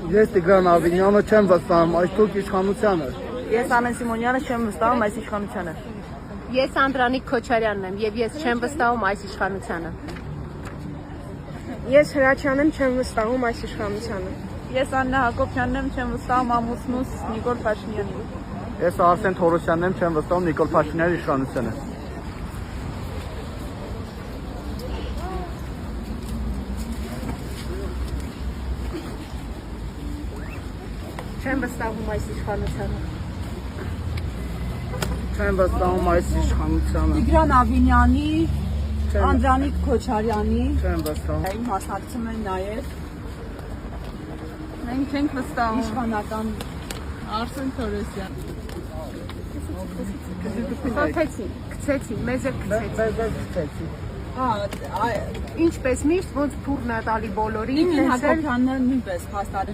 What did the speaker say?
Ես Տիգրան Ավինյանը չեմ վստահում այս թուրք իշխանությանը։ Ես Անեն Սիմոնյանը չեմ վստահում այս իշխանությանը։ Ես Անդրանիկ Քոչարյանն եմ եւ ես չեմ վստահում այս իշխանությանը։ Ես Հրաչյանն եմ, չեմ վստահում այս իշխանությանը։ Ես Աննա Հակոբյանն եմ, չեմ վստահում ամուսնուս Նիկոլ Փաշինյանին։ Ես Արսեն Թորոսյանն եմ, չեմ վստահում Նիկոլ Փաշինյանի իշխանությանը։ Չեմ վստահում այս իշխանությանը։ Չեմ վստահում այս իշխանությանը։ Տիգրան Ավինյանի, Անդրանիկ Քոչարյանի Չեմ վստահում։ Իմ մասնակցում են նաև մենք չենք վստահում իշխանական Արսեն Թորոսյան։ Գցեցին, մեզ էլ գցեցին։ Ինչպես միշտ ոնց փուրն է տալի բոլորին, Տիգրան Հակոբյանն նույնպես հաստատ։